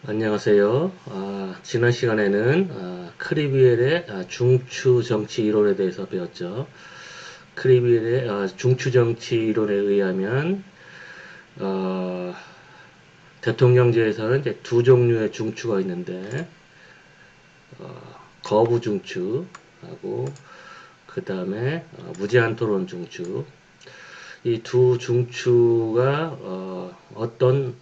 안녕하세요. 지난 시간에는 크리비엘의 중추 정치 이론에 대해서 배웠죠. 크리비엘의 중추 정치 이론에 의하면 어, 대통령제에서는 이제 두 종류의 중추가 있는데 거부 중추하고 그 다음에 무제한 토론 중추. 이 두 중추가 어떤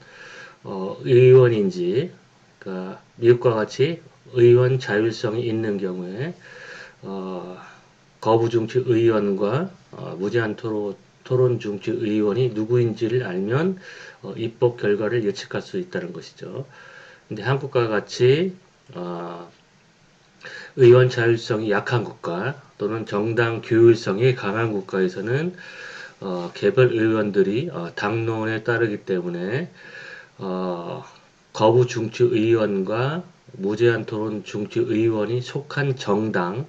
의원인지, 그러니까 미국과 같이 의원 자율성이 있는 경우에 어, 거부 중추 의원과 무제한 토론 중추 의원이 누구인지를 알면 입법 결과를 예측할 수 있다는 것이죠. 근데 한국과 같이 어, 의원 자율성이 약한 국가 또는 정당 규율성이 강한 국가에서는 개별 의원들이 당론에 따르기 때문에 어, 거부 중추 의원과 무제한 토론 중추 의원이 속한 정당이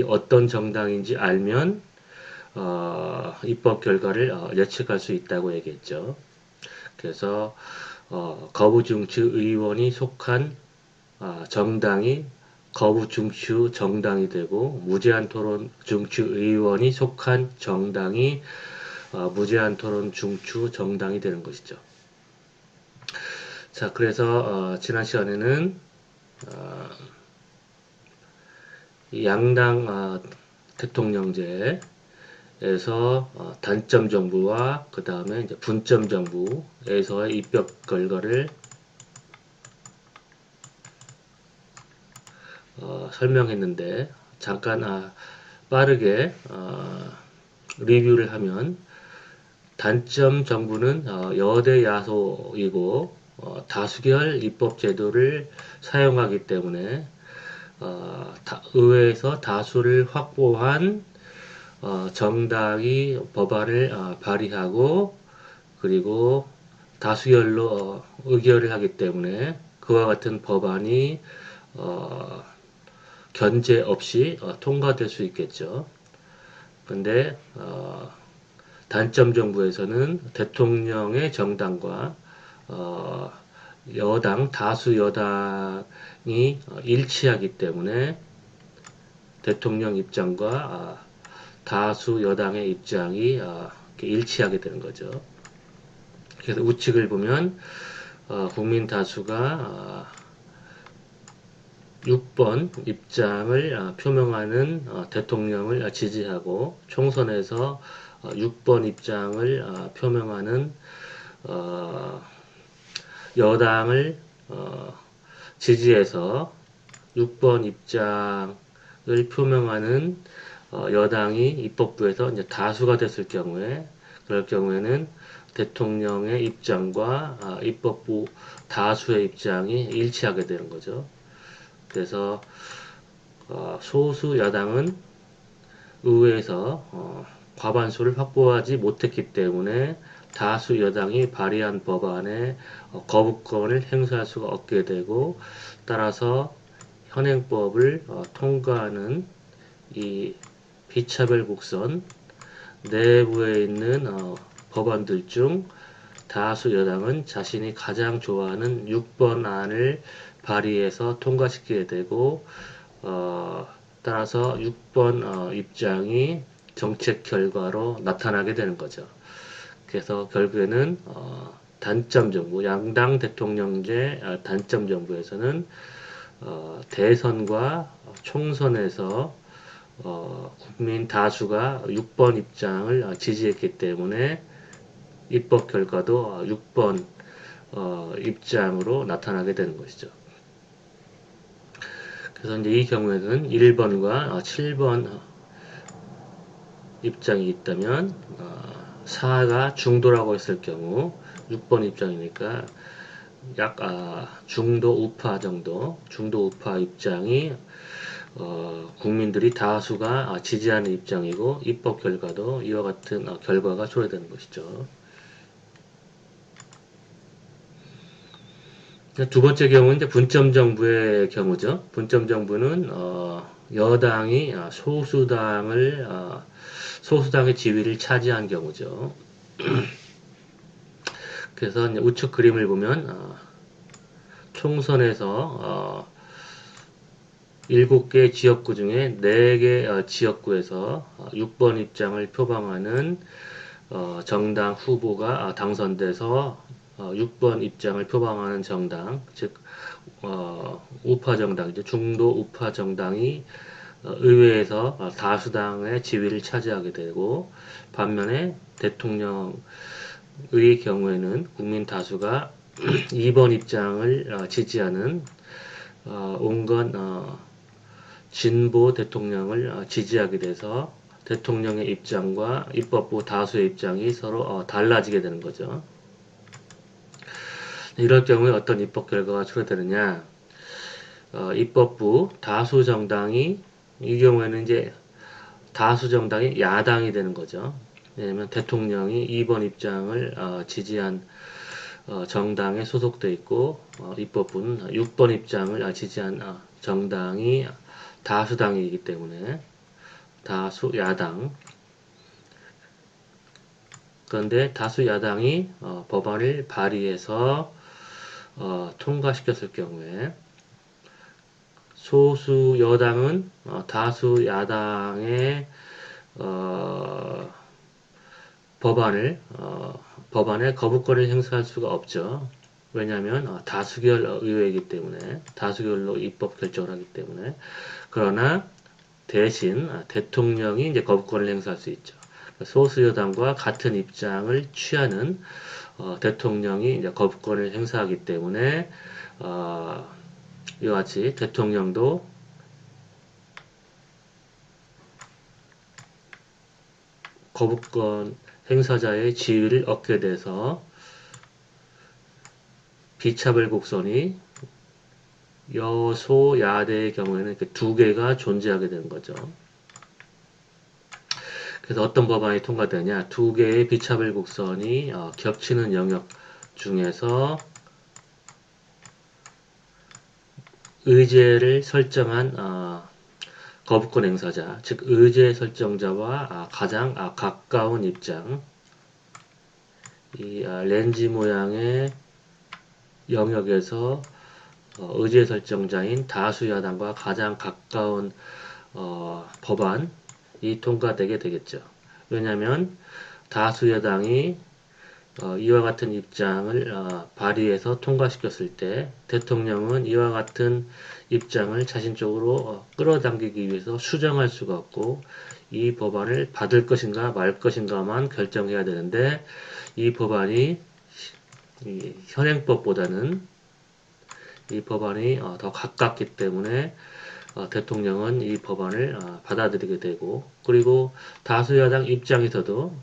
어떤 정당인지 알면 입법 결과를 예측할 수 있다고 얘기했죠. 그래서 거부 중추 의원이 속한 정당이 거부 중추 정당이 되고 무제한 토론 중추 의원이 속한 정당이 무제한 토론 중추 정당이 되는 것이죠. 자, 그래서 지난 시간에는 어, 양당 대통령제에서 단점 정부와 그 다음에 이제 분점 정부에서의 입법 결과를 설명했는데 잠깐 빠르게 리뷰를 하면 단점 정부는 여대 야소이고 다수결 입법 제도를 사용하기 때문에 의회에서 다수를 확보한 정당이 법안을 발의하고 그리고 다수결로 의결을 하기 때문에 그와 같은 법안이 어, 견제 없이 통과될 수 있겠죠. 근데 단점 정부에서는 대통령의 정당과 어, 여당 다수 여당이 일치하기 때문에 대통령 입장과 다수 여당의 입장이 일치하게 되는 거죠. 그래서 우측을 보면 국민 다수가 6번 입장을 표명하는 대통령을 지지하고 총선에서 6번 입장을 표명하는 여당을 지지해서 6번 입장을 표명하는 여당이 입법부에서 이제 다수가 됐을 경우에 그럴 경우에는 대통령의 입장과 입법부 다수의 입장이 일치하게 되는 거죠. 그래서 소수 여당은 의회에서 과반수를 확보하지 못했기 때문에 다수 여당이 발의한 법안에 거부권을 행사할 수가 없게 되고 따라서 현행법을 통과하는 이 비차별 국선 내부에 있는 법안들 중 다수 여당은 자신이 가장 좋아하는 6번 안을 발의해서 통과시키게 되고 따라서 6번 입장이 정책 결과로 나타나게 되는 거죠. 그래서 결국에는 단점 정부, 양당 대통령제 단점 정부에서는 대선과 총선에서 국민 다수가 6번 입장을 지지했기 때문에 입법 결과도 6번 입장으로 나타나게 되는 것이죠. 그래서 이제 이 경우에는 1번과 7번 입장이 있다면 4가 중도라고 했을 경우 6번 입장이니까 약 중도 우파 정도, 중도 우파 입장이 국민들이 다수가 지지하는 입장이고 입법 결과도 이와 같은 결과가 초래되는 것이죠. 두 번째 경우는 이제 분점 정부의 경우죠. 분점 정부는 여당이 소수당의 지위를 차지한 경우죠. 그래서 이제 우측 그림을 보면 총선에서 7개 지역구 중에 4개 지역구에서 6번 입장을 표방하는 정당 후보가 당선돼서 6번 입장을 표방하는 정당, 즉 우파 정당이죠. 중도 우파 정당이 의회에서 다수당의 지위를 차지하게 되고, 반면에 대통령의 경우에는 국민 다수가 2번 입장을 지지하는 온건 진보 대통령을 지지하게 돼서 대통령의 입장과 입법부 다수의 입장이 서로 달라지게 되는 거죠. 이럴 경우에 어떤 입법 결과가 초래되느냐? 입법부 다수 정당이, 이 경우에는 이제 다수 정당이 야당이 되는 거죠. 왜냐면 대통령이 2번 입장을 지지한 정당에 소속돼 있고, 입법부는 6번 입장을 지지한 정당이 다수당이기 때문에 다수 야당. 그런데 다수 야당이 법안을 발의해서 통과시켰을 경우에 소수 여당은 다수 야당의 법안에 거부권을 행사할 수가 없죠. 왜냐하면 다수결 의회이기 때문에, 다수결로 입법 결정을 하기 때문에. 그러나 대신 대통령이 이제 거부권을 행사할 수 있죠. 소수 여당과 같은 입장을 취하는 대통령이 이제 거부권을 행사하기 때문에 이와 같이 대통령도 거부권 행사자의 지위를 얻게 돼서 비차별 곡선이 여소야대의 경우에는 이렇게 두 개가 존재하게 되는 거죠. 그래서 어떤 법안이 통과되냐? 두 개의 비차별 곡선이 겹치는 영역 중에서 의제를 설정한 거부권 행사자, 즉 의제 설정자와 가장 가까운 입장, 이 렌즈 모양의 영역에서 의제 설정자인 다수 야당과 가장 가까운 법안이 통과되게 되겠죠. 왜냐하면 다수 여당이 이와 같은 입장을 발의해서 통과시켰을 때 대통령은 이와 같은 입장을 자신 쪽으로 끌어당기기 위해서 수정할 수가 없고, 이 법안을 받을 것인가 말 것인가만 결정해야 되는데, 이 법안이 이 현행법보다는 이 법안이 더 가깝기 때문에 대통령은 이 법안을 받아들이게 되고, 그리고 다수 야당 입장에서도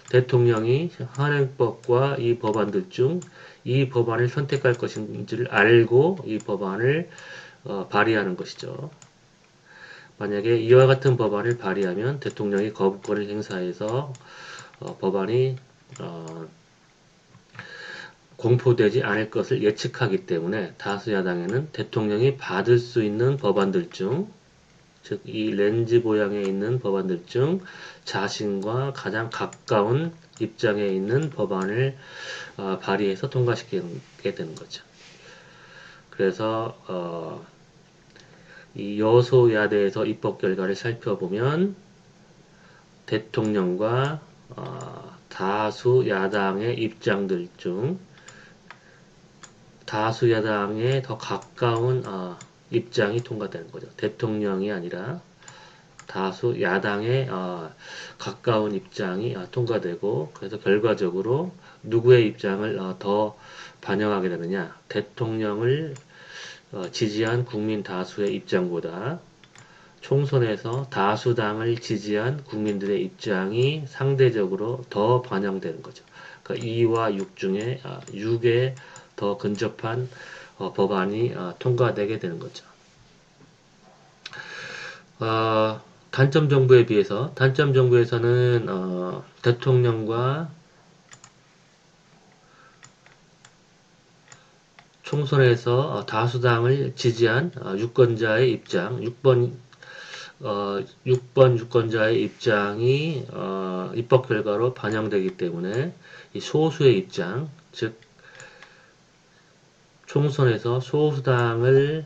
대통령이 현행법과 이 법안들 중 이 법안을 선택할 것인지를 알고 이 법안을 발의하는 것이죠. 만약에 이와 같은 법안을 발의하면 대통령이 거부권을 행사해서 법안이 공포되지 않을 것을 예측하기 때문에 다수 야당에는 대통령이 받을 수 있는 법안들 중, 즉 이 렌즈 모양에 있는 법안들 중 자신과 가장 가까운 입장에 있는 법안을 발의해서 통과시키게 되는 거죠. 그래서 이 여소야대에서 입법 결과를 살펴보면 대통령과 다수 야당의 입장들 중 다수 야당에 더 가까운 입장이 통과되는 거죠. 대통령이 아니라 다수 야당에 가까운 입장이 통과되고, 그래서 결과적으로 누구의 입장을 더 반영하게 되느냐? 대통령을 지지한 국민 다수의 입장보다 총선에서 다수당을 지지한 국민들의 입장이 상대적으로 더 반영되는 거죠. 그러니까 2와 6 중에 6에 더 근접한 법안이 통과되게 되는 거죠. 단점 정부에 비해서, 단점 정부에서는 대통령과 총선에서 다수당을 지지한 유권자의 입장, 6번 유권자의 입장이 입법 결과로 반영되기 때문에 이 소수의 입장, 즉 총선에서 소수당을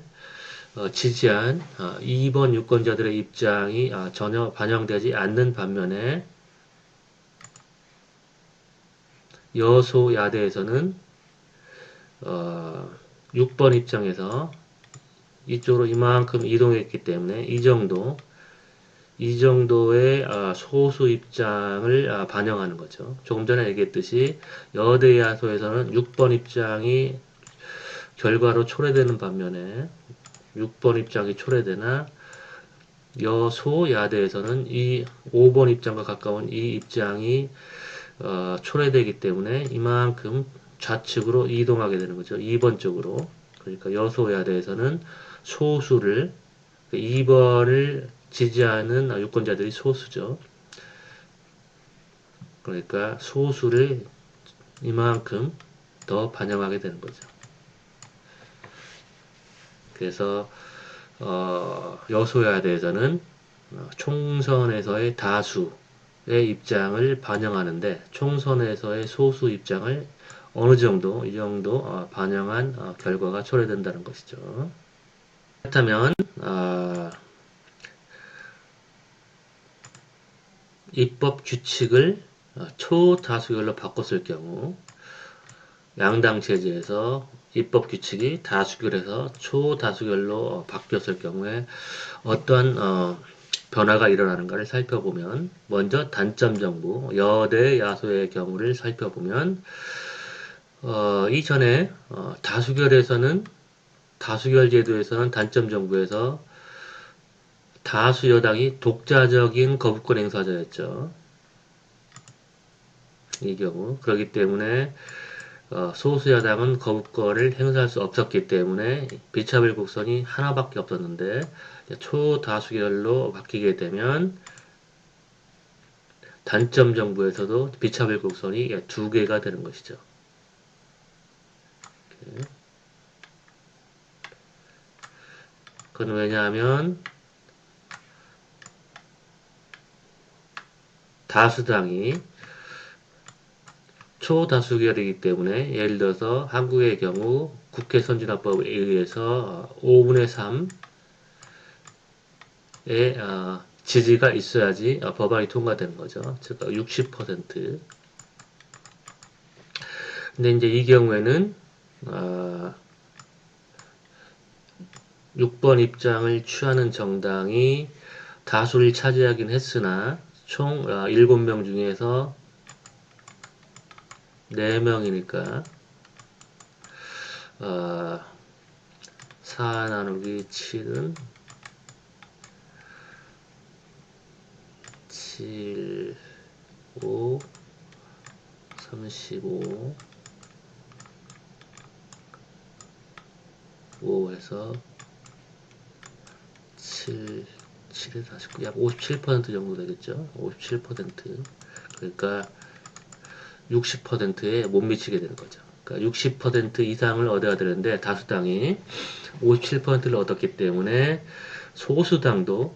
지지한 2번 유권자들의 입장이 전혀 반영되지 않는 반면에 여소야대에서는 6번 입장에서 이쪽으로 이만큼 이동했기 때문에 이 정도의 소수 입장을 반영하는 거죠. 조금 전에 얘기했듯이 여대 야소에서는 6번 입장이 결과로 초래되는 반면에 6번 입장이 초래되나 여소야대에서는 이 5번 입장과 가까운 이 입장이 초래되기 때문에 이만큼 좌측으로 이동하게 되는 거죠. 2번 쪽으로. 그러니까 여소야대에서는 소수를 2번을 지지하는 유권자들이 소수죠. 그러니까 소수를 이만큼 더 반영하게 되는 거죠. 그래서 여소야대에서는 총선에서의 다수의 입장을 반영하는데 총선에서의 소수 입장을 어느 정도 이 정도 반영한 결과가 초래된다는 것이죠. 그렇다면 입법 규칙을 초다수결로 바꿨을 경우 양당 체제에서 입법 규칙이 다수결에서 초다수결로 바뀌었을 경우에 어떤 변화가 일어나는가를 살펴보면 먼저 단점 정부 여대 야소의 경우를 살펴보면 이전에 다수결 제도에서는 단점 정부에서 다수 여당이 독자적인 거부권 행사자였죠. 이 경우 그렇기 때문에 소수 여당은 거부권을 행사할 수 없었기 때문에 비차별 국선이 하나밖에 없었는데 초다수결로 바뀌게 되면 단점 정부에서도 비차별 국선이 2개가 되는 것이죠. 그건 왜냐하면 다수당이 초다수결이기 때문에 예를 들어서 한국의 경우 국회 선진화법에 의해서 5분의 3의 지지가 있어야지 법안이 통과되는 거죠. 즉 60%. 근데 이제 이 경우에는 6번 입장을 취하는 정당이 다수를 차지하긴 했으나 총 7명 중에서 4명이니까 4 나누기 7은 7, 5, 35, 5에서 7, 7에 49, 약 57% 정도 되겠죠. 57%. 그러니까 60%에 못 미치게 되는 거죠. 그러니까 60% 이상을 얻어야 되는데 다수당이 57%를 얻었기 때문에 소수당도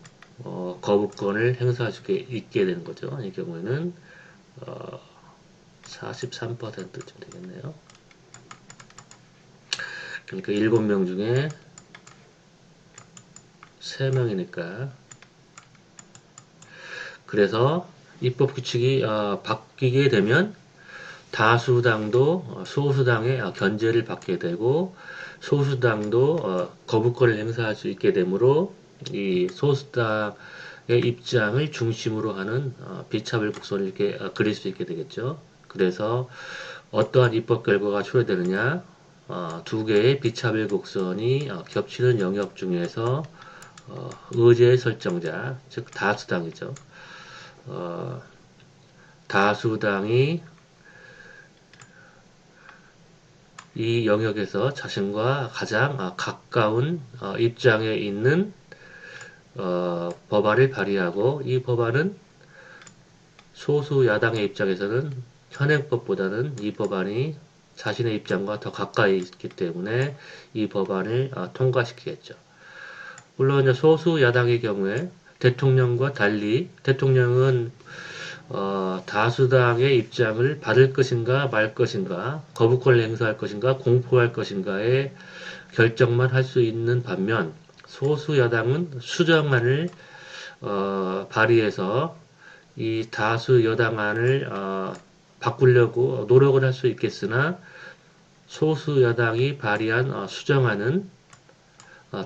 거부권을 행사할 수 있게 되는 거죠. 이 경우에는 43%쯤 되겠네요. 그러니까 7명 중에 3명이니까 그래서 입법 규칙이 바뀌게 되면 다수당도 소수당의 견제를 받게 되고 소수당도 거부권을 행사할 수 있게 되므로 이 소수당의 입장을 중심으로 하는 비차별 국선을 이렇게 그릴 수 있게 되겠죠. 그래서 어떠한 입법 결과가 초래되느냐 2개의 비차별 곡선이 겹치는 영역 중에서 의제 설정자 즉 다수당이죠. 다수당이 이 영역에서 자신과 가장 가까운 입장에 있는 법안을 발의하고 이 법안은 소수 야당의 입장에서는 현행법보다는 이 법안이 자신의 입장과 더 가까이 있기 때문에 이 법안을 통과시키겠죠. 물론 소수 야당의 경우에 대통령과 달리 대통령은 다수당의 입장을 받을 것인가 말 것인가, 거부권을 행사할 것인가, 공포할 것인가의 결정만 할 수 있는 반면 소수 여당은 수정안을 발의해서 이 다수 여당안을 바꾸려고 노력을 할 수 있겠으나 소수 여당이 발의한 수정안은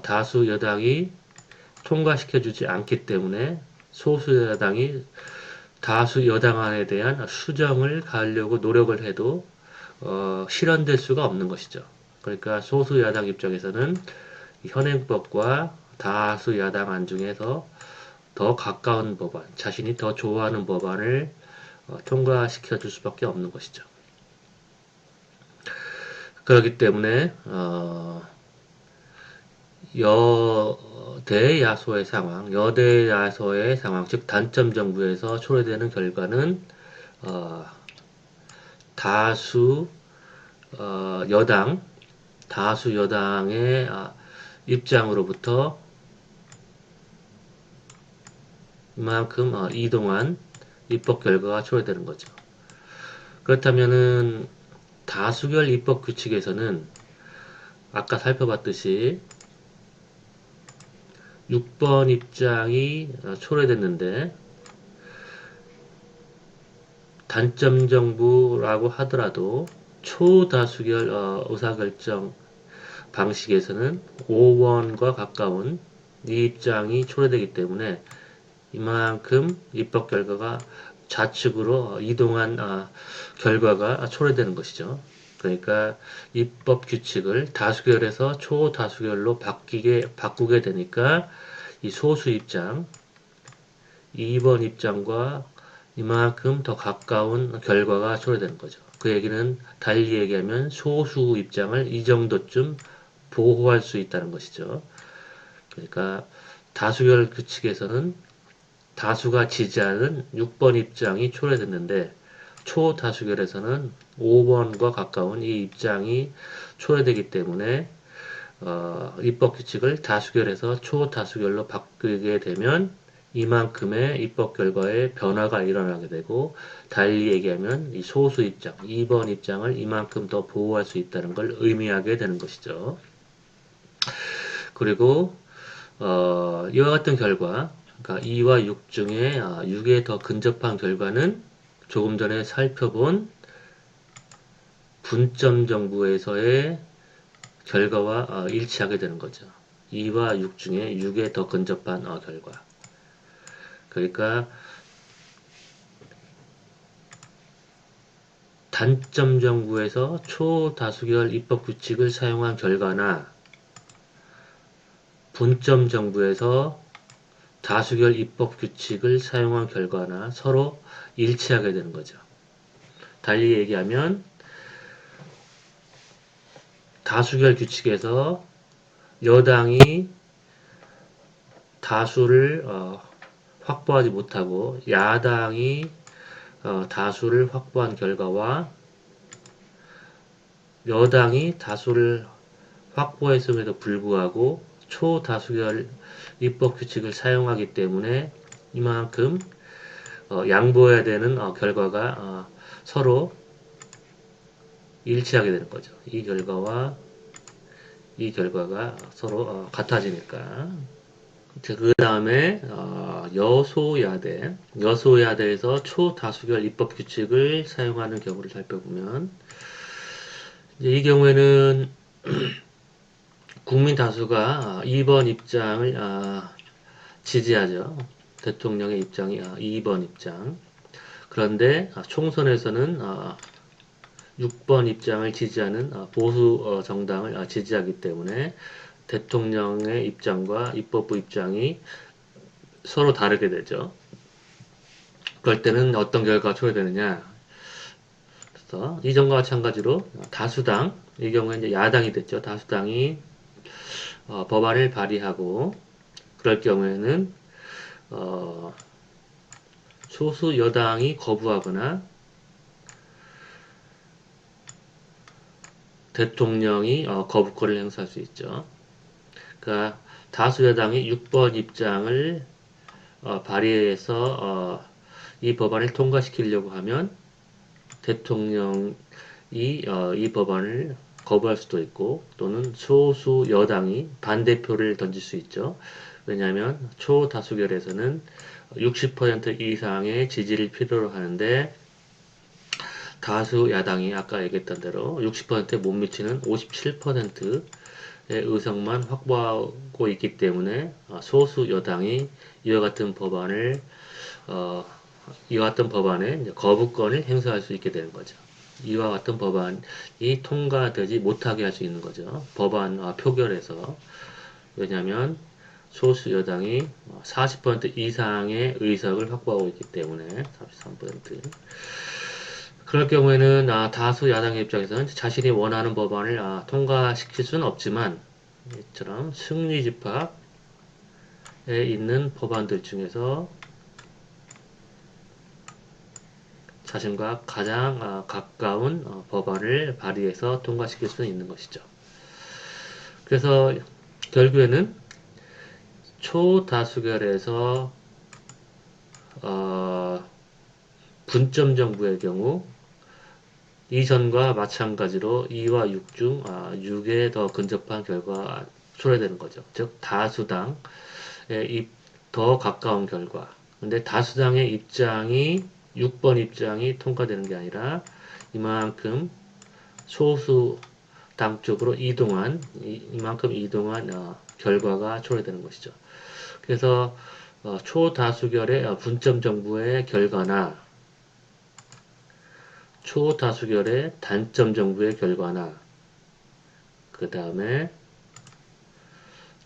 다수 여당이 통과시켜주지 않기 때문에 소수 여당이 다수 여당안에 대한 수정을 가하려고 노력을 해도 실현될 수가 없는 것이죠. 그러니까 소수 여당 입장에서는 현행법과 다수 야당안 중에서 더 가까운 법안, 자신이 더 좋아하는 법안을 통과시켜 줄 수밖에 없는 것이죠. 그렇기 때문에 여대야소의 상황, 여대야소의 상황, 즉 단점 정부에서 초래되는 결과는 다수 여당, 다수 여당의 입장으로부터 이만큼 이동한 입법 결과가 초래되는 거죠. 그렇다면은 다수결 입법 규칙에서는 아까 살펴봤듯이 6번 입장이 초래됐는데 단점 정부라고 하더라도 초다수결 의사결정 방식에서는 5원과 가까운 이 입장이 초래되기 때문에 이만큼 입법 결과가 좌측으로 이동한 결과가 초래되는 것이죠. 그러니까 입법 규칙을 다수결에서 초다수결로 바꾸게 되니까 이 소수 입장, 2번 입장과 이만큼 더 가까운 결과가 초래되는 거죠. 그 얘기는 달리 얘기하면 소수 입장을 이 정도쯤 보호할 수 있다는 것이죠. 그러니까 다수결 규칙에서는 다수가 지지하는 6번 입장이 초래됐는데 초다수결에서는 5번과 가까운 이 입장이 초래되기 때문에 입법 규칙을 다수결에서 초다수결로 바꾸게 되면 이만큼의 입법 결과에 변화가 일어나게 되고 달리 얘기하면 이 소수 입장, 2번 입장을 이만큼 더 보호할 수 있다는 걸 의미하게 되는 것이죠. 그리고 이와 같은 결과, 그러니까 2와 6 중에 6에 더 근접한 결과는 조금 전에 살펴본 분점 정부에서의 결과와 일치하게 되는 거죠. 2와 6 중에 6에 더 근접한 결과. 그러니까 단점 정부에서 초다수결 입법 규칙을 사용한 결과나 분점 정부에서 다수결 입법 규칙을 사용한 결과나 서로 일치하게 되는 거죠. 달리 얘기하면 다수결 규칙에서 여당이 다수를 확보하지 못하고 야당이 다수를 확보한 결과와 여당이 다수를 확보했음에도 불구하고 초다수결 입법 규칙을 사용하기 때문에 이만큼 양보해야 되는 결과가 서로 일치하게 되는 거죠. 이 결과와 이 결과가 서로 같아지니까. 그 다음에 여소야대, 여소야대에서 초다수결 입법 규칙을 사용하는 경우를 살펴보면 이제 이 경우에는 국민 다수가 2번 입장을 지지하죠. 대통령의 입장이 2번 입장. 그런데 총선에서는 6번 입장을 지지하는 보수 정당을 지지하기 때문에 대통령의 입장과 입법부 입장이 서로 다르게 되죠. 그럴 때는 어떤 결과가 초래되느냐. 그래서 이전과 마찬가지로 다수당, 이 경우에 이제 야당이 됐죠. 다수당이 법안을 발의하고 그럴 경우에는 소수 여당이 거부하거나 대통령이 거부권을 행사할 수 있죠. 그러니까 다수 여당이 6번 입장을 발의해서 이 법안을 통과시키려고 하면 대통령이 이 법안을 거부할 수도 있고 또는 소수 여당이 반대표를 던질 수 있죠. 왜냐하면 초다수결에서는 60% 이상의 지지를 필요로 하는데 다수 야당이 아까 얘기했던 대로 60%에 못 미치는 57%의 의석만 확보하고 있기 때문에 소수 여당이 이와 같은 법안을 이와 같은 법안에 거부권을 행사할 수 있게 되는 거죠. 이와 같은 법안이 통과되지 못하게 할 수 있는 거죠. 법안 표결에서. 왜냐하면 소수 여당이 40% 이상의 의석을 확보하고 있기 때문에 43%. 그럴 경우에는 다수 야당의 입장에서는 자신이 원하는 법안을 통과시킬 수는 없지만 이처럼 승리 집합에 있는 법안들 중에서 자신과 가장 가까운 법안을 발의해서 통과시킬 수는 있는 것이죠. 그래서 결국에는 초다수결에서 분점 정부의 경우 이전과 마찬가지로 2와 6 중 6에 더 근접한 결과가 초래되는 거죠. 즉 다수당에 더 가까운 결과. 근데 다수당의 입장이 6번 입장이 통과되는 게 아니라 이만큼 소수당 쪽으로 이만큼 이동한 결과가 초래되는 것이죠. 그래서 초다수결의 분점 정부의 결과나 초다수결의 단점 정부의 결과나 그 다음에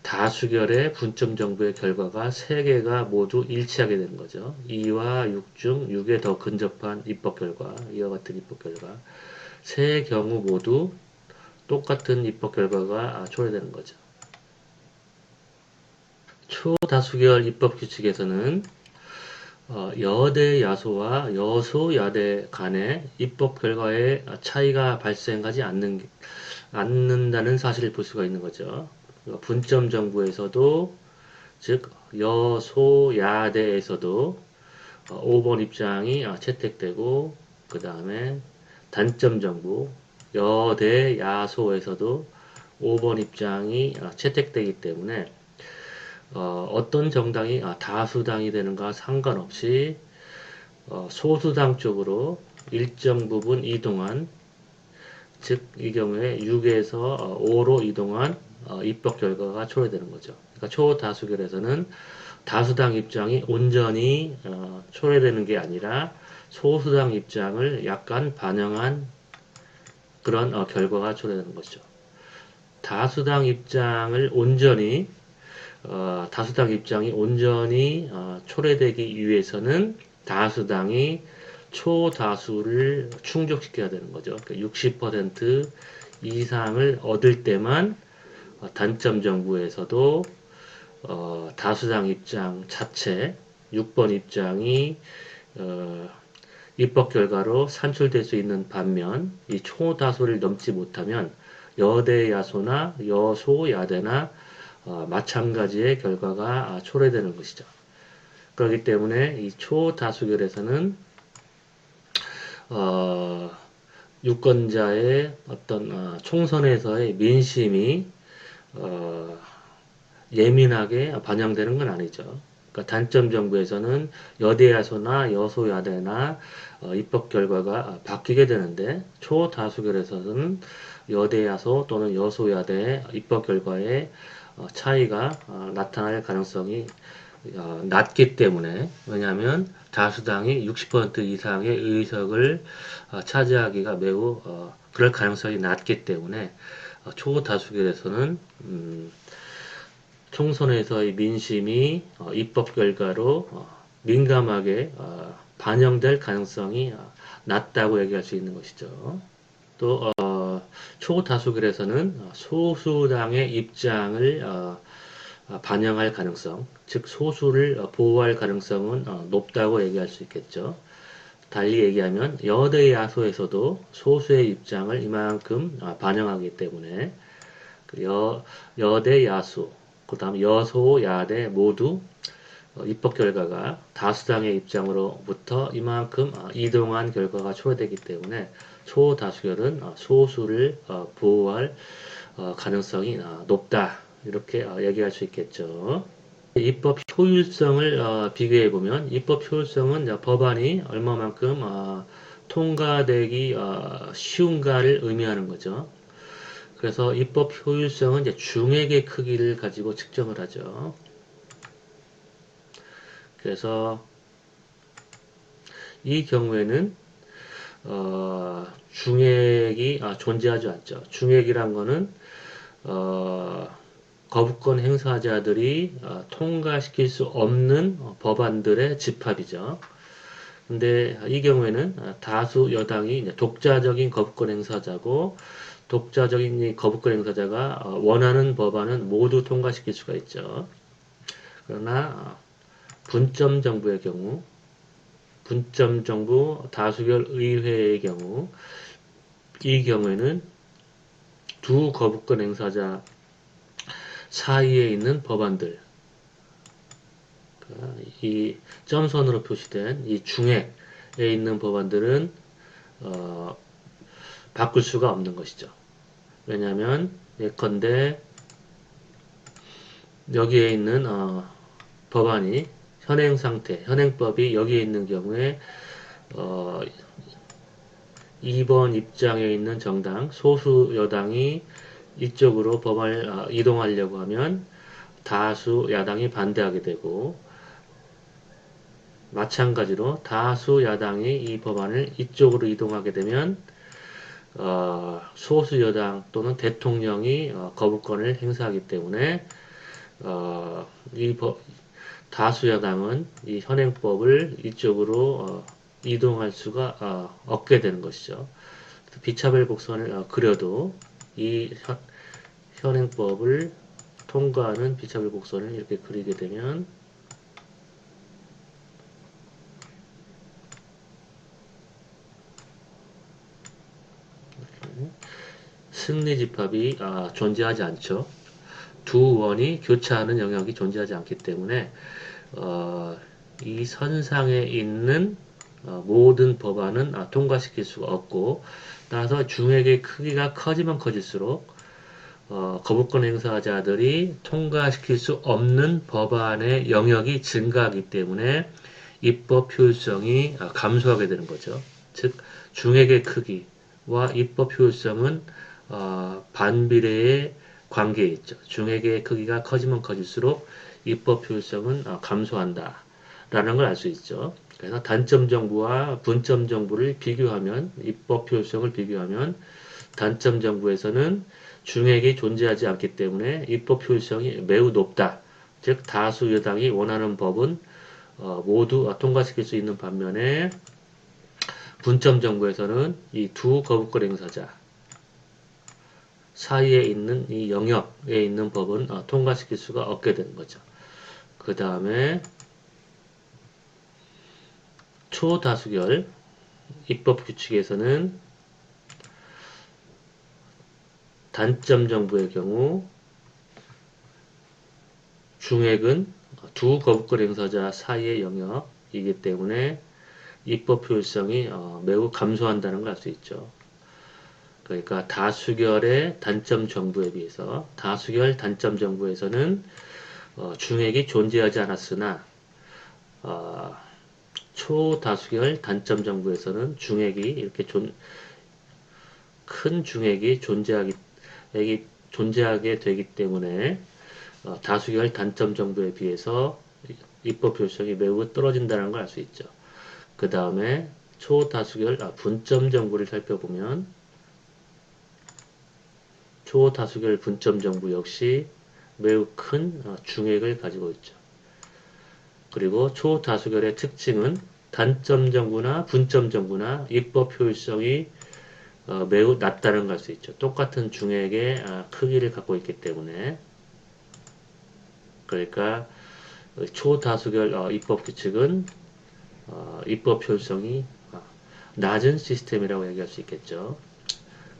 다수결의 분점 정부의 결과가 3개가 모두 일치하게 되는 거죠. 2와 6 중 6에 더 근접한 입법 결과, 이와 같은 입법 결과. 세 경우 모두 똑같은 입법 결과가 초래되는 거죠. 초다수결 입법 규칙에서는 여대 야소와 여소 야대 간의 입법 결과에 차이가 발생하지 않는다는 사실을 볼 수가 있는 거죠. 분점 정부에서도 즉 여소야대에서도 5번 입장이 채택되고 그 다음에 단점 정부 여대야소에서도 5번 입장이 채택되기 때문에 어떤 정당이 다수당이 되는가 상관없이 소수당 쪽으로 일정 부분 이동한 즉 이 경우에 6에서 5로 이동한 입법 결과가 초래되는 거죠. 그러니까 초다수결에서는 다수당 입장이 온전히 초래되는 게 아니라 소수당 입장을 약간 반영한 그런 결과가 초래되는 것이죠. 다수당 입장을 온전히 다수당 입장이 온전히 초래되기 위해서는 다수당이 초다수를 충족시켜야 되는 거죠. 그러니까 60% 이상을 얻을 때만 단점 정부에서도 다수당 입장 자체 6번 입장이 입법 결과로 산출될 수 있는 반면 이 초다수를 넘지 못하면 여대 야소나 여소 야대나 마찬가지의 결과가 초래되는 것이죠. 그렇기 때문에 이 초다수결에서는 유권자의 어떤 총선에서의 민심이 예민하게 반영되는 건 아니죠. 그러니까 단점 정부에서는 여대야소나 여소야대나 입법 결과가 바뀌게 되는데 초다수결에서는 여대야소 또는 여소야대 입법 결과의 차이가 나타날 가능성이 낮기 때문에 왜냐하면 다수당이 60% 이상의 의석을 차지하기가 매우 그럴 가능성이 낮기 때문에 초다수결에서는 총선에서의 민심이 입법 결과로 민감하게 반영될 가능성이 낮다고 얘기할 수 있는 것이죠. 또 초다수결에서는 소수당의 입장을 반영할 가능성, 즉 소수를 보호할 가능성은 높다고 얘기할 수 있겠죠. 달리 얘기하면 여대 야소에서도 소수의 입장을 이만큼 반영하기 때문에 여대 야소, 그 다음 여소 야대 모두 입법 결과가 다수당의 입장으로부터 이만큼 이동한 결과가 초래되기 때문에 초다수결은 소수를 보호할 가능성이 높다. 이렇게 얘기할 수 있겠죠. 입법 효율성을 비교해 보면 입법 효율성은 법안이 얼마만큼 통과되기 쉬운가를 의미하는 거죠. 그래서 입법 효율성은 이제 중액의 크기를 가지고 측정을 하죠. 그래서 이 경우에는 중액이 존재하지 않죠. 중액이란 거는 거부권 행사자들이 통과시킬 수 없는 법안들의 집합이죠. 근데 이 경우에는 다수 여당이 독자적인 거부권 행사자고 독자적인 이 거부권 행사자가 원하는 법안은 모두 통과시킬 수가 있죠. 그러나 분점 정부의 경우 분점 정부 다수결 의회의 경우 이 경우에는 두 거부권 행사자 사이에 있는 법안들 이 점선으로 표시된 이 중액에 있는 법안들은 바꿀 수가 없는 것이죠. 왜냐하면 예컨대 여기에 있는 법안이 현행 상태, 현행법이 여기에 있는 경우에 2번 입장에 있는 정당, 소수 여당이 이쪽으로 법안을 이동하려고 하면 다수 야당이 반대하게 되고 마찬가지로 다수 야당이 이 법안을 이쪽으로 이동하게 되면 소수 여당 또는 대통령이 거부권을 행사하기 때문에 다수 여당은 이 현행법을 이쪽으로 이동할 수가 없게 되는 것이죠. 비차별 곡선을 그려도 이 현행법을 통과하는 비차별 곡선을 이렇게 그리게 되면 승리 집합이 존재하지 않죠. 두 원이 교차하는 영역이 존재하지 않기 때문에 이 선상에 있는 모든 법안은 통과시킬 수가 없고 따라서 중액의 크기가 커지면 커질수록 거부권 행사자들이 통과시킬 수 없는 법안의 영역이 증가하기 때문에 입법 효율성이 감소하게 되는 거죠. 즉 중액의 크기와 입법 효율성은 반비례의 관계에 있죠. 중액의 크기가 커지면 커질수록 입법 효율성은 감소한다. 라는 걸 알 수 있죠. 그래서 단점 정부와 분점 정부를 비교하면 입법 효율성을 비교하면 단점 정부에서는 중액이 존재하지 않기 때문에 입법 효율성이 매우 높다. 즉 다수 여당이 원하는 법은 모두 통과시킬 수 있는 반면에 분점 정부에서는 이 두 거부권 행사자 사이에 있는 이 영역에 있는 법은 통과시킬 수가 없게 되는 거죠. 그 다음에 초다수결 입법 규칙에서는 단점 정부의 경우 중액은 두 거부권 행사자 사이의 영역이기 때문에 입법 효율성이 매우 감소한다는 걸 알 수 있죠. 그러니까 다수결의 단점 정부에 비해서 다수결 단점 정부에서는 중액이 존재하지 않았으나 초다수결 단점 정부에서는 중액이 이렇게 큰 중액이 존재하게 되기 때문에 다수결 단점 정부에 비해서 입법 효율성이 매우 떨어진다는 걸 알 수 있죠. 그 다음에 초다수결 분점 정부를 살펴보면 초다수결 분점 정부 역시 매우 큰 중액을 가지고 있죠. 그리고 초다수결의 특징은 단점 정부나 분점 정부나 입법 효율성이 매우 낮다는 걸 알 수 있죠. 똑같은 중액의 크기를 갖고 있기 때문에 그러니까 초다수결 입법 규칙은 입법 효율성이 낮은 시스템이라고 얘기할 수 있겠죠.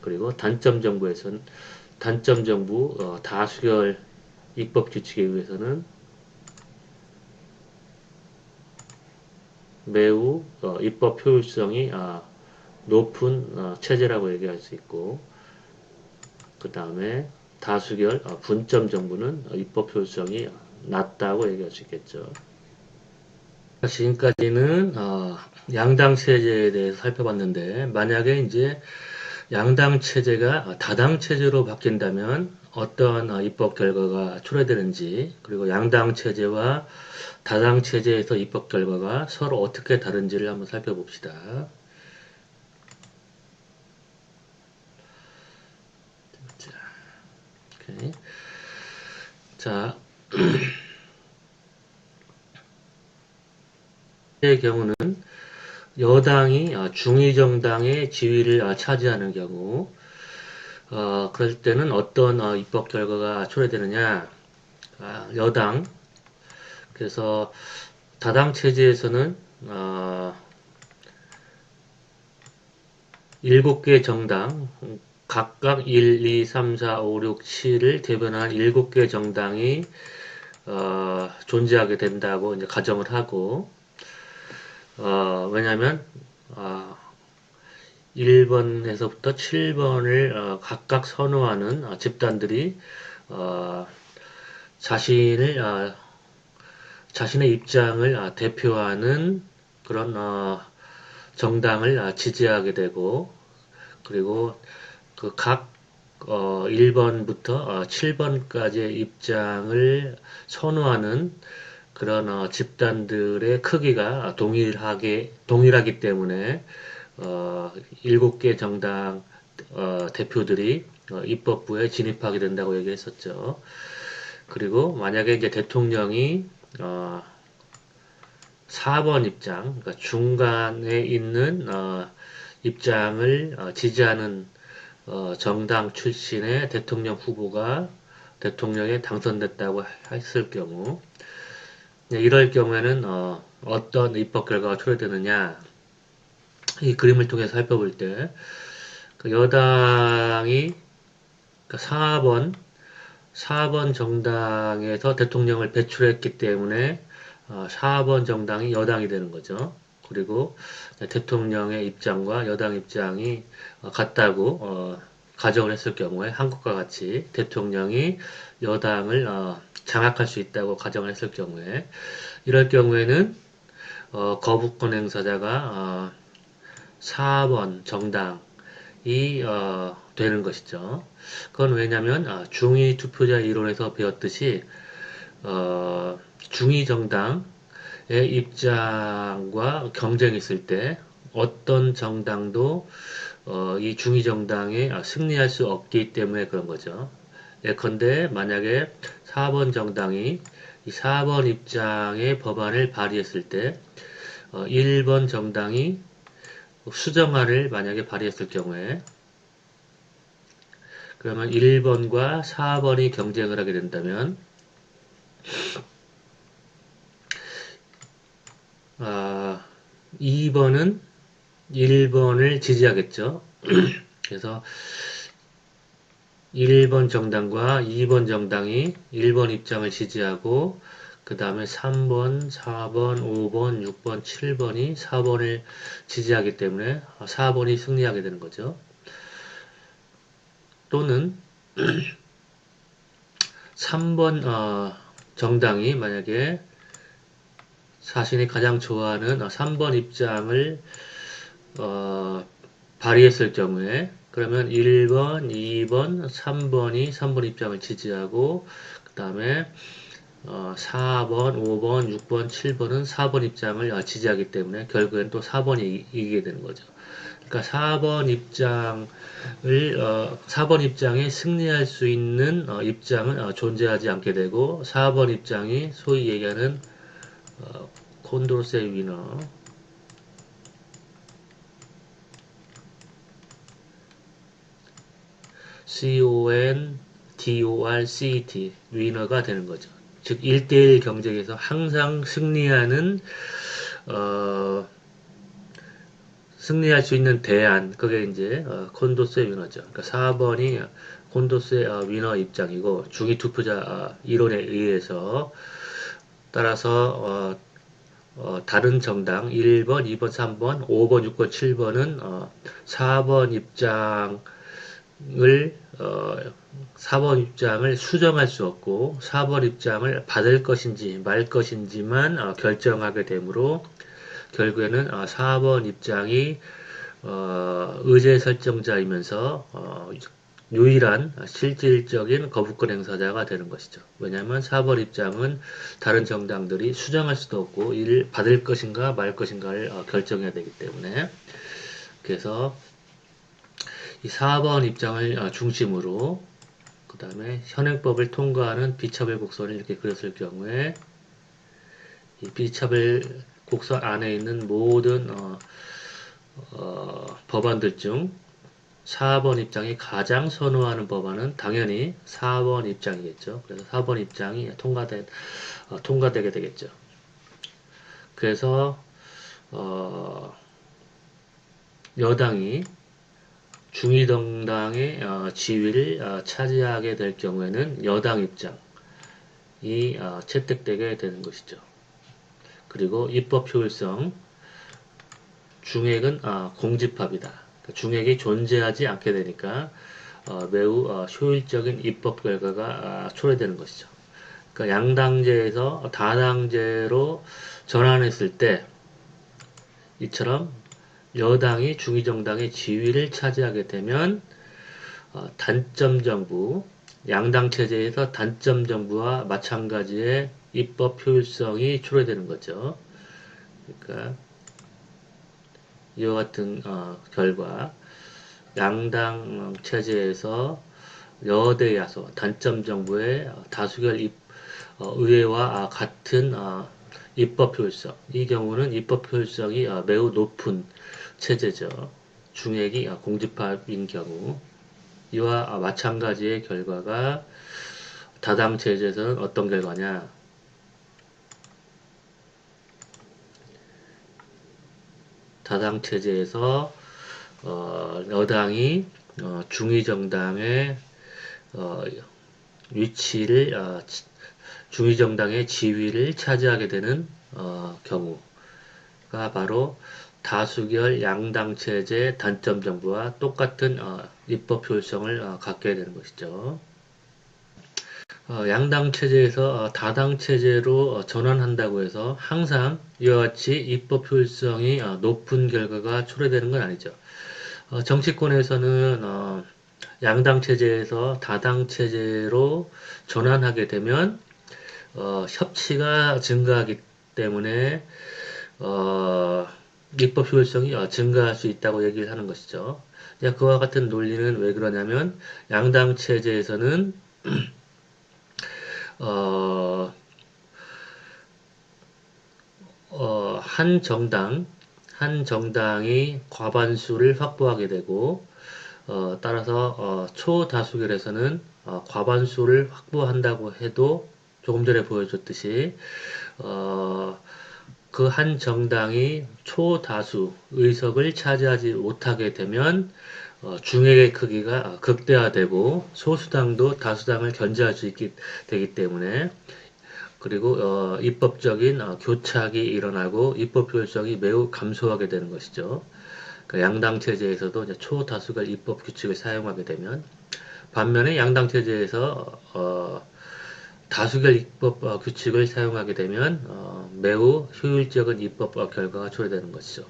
그리고 단점 정부에서는 단점 정부 다수결 입법 규칙에 의해서는 매우 입법 효율성이 높은 체제라고 얘기할 수 있고, 그 다음에 다수결 분점 정부는 입법 효율성이 낮다고 얘기할 수 있겠죠. 지금까지는 양당 체제에 대해서 살펴봤는데, 만약에 이제 양당 체제가 다당 체제로 바뀐다면 어떠한 입법 결과가 초래되는지, 그리고 양당 체제와 다당 체제에서 입법 결과가 서로 어떻게 다른지를 한번 살펴봅시다. 자, 오케이. 자, 의 경우는 여당이 중위정당의 지위를 차지하는 경우, 그럴 때는 어떤 입법 결과가 초래되느냐? 여당, 그래서 다당 체제에서는 7개 정당, 각각 1, 2, 3, 4, 5, 6, 7을 대변한 7개 정당이 존재하게 된다고 이제 가정을 하고, 왜냐하면 1번에서부터 7번을 각각 선호하는 집단들이 자신을 자신의 입장을 대표하는 그런 정당을 지지하게 되고, 그리고 그 각 1번부터 7번까지의 입장을 선호하는 그런 집단들의 크기가 동일하기 때문에 7개 정당 대표들이 입법부에 진입하게 된다고 얘기했었죠. 그리고 만약에 이제 대통령이 4번 입장, 그러니까 중간에 있는 입장을 지지하는 정당 출신의 대통령 후보가 대통령에 당선됐다고 했을 경우, 이럴 경우에는 어떤 입법 결과가 초래되느냐, 이 그림을 통해 살펴볼 때, 그 여당이 4번 정당에서 대통령을 배출했기 때문에 4번 정당이 여당이 되는 거죠. 그리고 대통령의 입장과 여당 입장이 같다고 가정을 했을 경우에 한국과 같이 대통령이 여당을 장악할 수 있다고 가정을 했을 경우에 이럴 경우에는 거부권 행사자가 4번 정당이 되는 것이죠. 그건 왜냐하면 중위 투표자 이론에서 배웠듯이 중위 정당의 입장과 경쟁이 있을 때 어떤 정당도 이 중위 정당에 승리할 수 없기 때문에 그런 거죠. 예컨대 만약에 4번 정당이 이 4번 입장의 법안을 발의했을 때 1번 정당이 수정안을 만약에 발의했을 경우에 그러면 1번과 4번이 경쟁을 하게 된다면 2번은 1번을 지지하겠죠. 그래서 1번 정당과 2번 정당이 1번 입장을 지지하고 그 다음에 3번, 4번, 5번, 6번, 7번이 4번을 지지하기 때문에 4번이 승리하게 되는 거죠. 또는 3번 정당이 만약에 자신이 가장 좋아하는 3번 입장을 발의했을 경우에 그러면 1번, 2번, 3번이 3번 입장을 지지하고 그 다음에 4번, 5번, 6번, 7번은 4번 입장을 지지하기 때문에 결국엔 또 4번이 이기게 되는 거죠. 그러니까 4번 입장에 승리할 수 있는 입장은 존재하지 않게 되고 4번 입장이 소위 얘기하는 콘도르세 위너 CONDORCET 위너가 되는 거죠. 즉 1대1 경쟁에서 항상 승리할 수 있는 대안, 그게 이제 콘도스의 위너죠. 그러니까 4번이 콘도스의 위너 입장이고 중위 투표자 이론에 의해서 따라서 다른 정당 1번, 2번, 3번, 5번, 6번, 7번은 4번 입장을 4번 입장을 수정할 수 없고 4번 입장을 받을 것인지 말 것인지만 결정하게 되므로 결국에는 4번 입장이 의제 설정자이면서 유일한 실질적인 거부권 행사자가 되는 것이죠. 왜냐하면 4번 입장은 다른 정당들이 수정할 수도 없고 이를 받을 것인가 말 것인가를 결정해야 되기 때문에 그래서 이 4번 입장을 중심으로 그 다음에 현행법을 통과하는 비차별 곡선을 이렇게 그렸을 경우에 이 비차별 곡선 안에 있는 모든 법안들 중 4번 입장이 가장 선호하는 법안은 당연히 4번 입장이겠죠. 그래서 4번 입장이 통과되게 되겠죠. 그래서 여당이 중위정당의 지위를 차지하게 될 경우에는 여당 입장이 채택되게 되는 것이죠. 그리고 입법 효율성, 중액은 공집합이다. 중액이 존재하지 않게 되니까 매우 효율적인 입법 결과가 초래되는 것이죠. 그러니까 양당제에서 다당제로 전환했을 때 이처럼 여당이 중위정당의 지위를 차지하게 되면 단점 정부, 양당 체제에서 단점 정부와 마찬가지의 입법 효율성이 초래되는 거죠. 그러니까 이와 같은 결과 양당 체제에서 여대 야소 단점 정부의 다수결 의회와 같은 입법 효율성 이 경우는 입법 효율성이 매우 높은 체제죠. 중액이 공집합인 경우 이와 마찬가지의 결과가 다당 체제에서는 어떤 결과냐? 다당 체제에서 여당이 중위정당의 위치를 중위정당의 지위를 차지하게 되는 경우가 바로 다수결 양당 체제 단점 정부와 똑같은 입법 효율성을 갖게 되는 것이죠. 양당 체제에서 다당 체제로 전환한다고 해서 항상 이와 같이 입법 효율성이 높은 결과가 초래되는 건 아니죠. 정치권에서는 양당 체제에서 다당 체제로 전환하게 되면 협치가 증가하기 때문에 입법 효율성이 증가할 수 있다고 얘기를 하는 것이죠. 그와 같은 논리는 왜 그러냐면 양당 체제에서는 한 정당이 과반수를 확보하게 되고 따라서 초다수결에서는 과반수를 확보한다고 해도 조금 전에 보여줬듯이 그 한 정당이 초다수 의석을 차지하지 못하게 되면 중액의 크기가 극대화되고 소수당도 다수당을 견제할 수 있게 되기 때문에 그리고 입법적인 교착이 일어나고 입법 효율성이 매우 감소하게 되는 것이죠. 그러니까 양당 체제에서도 이제 초다수결 입법 규칙을 사용하게 되면 반면에 양당 체제에서 다수결 입법 규칙을 사용하게 되면 매우 효율적인 입법 결과가 초래되는 것이죠.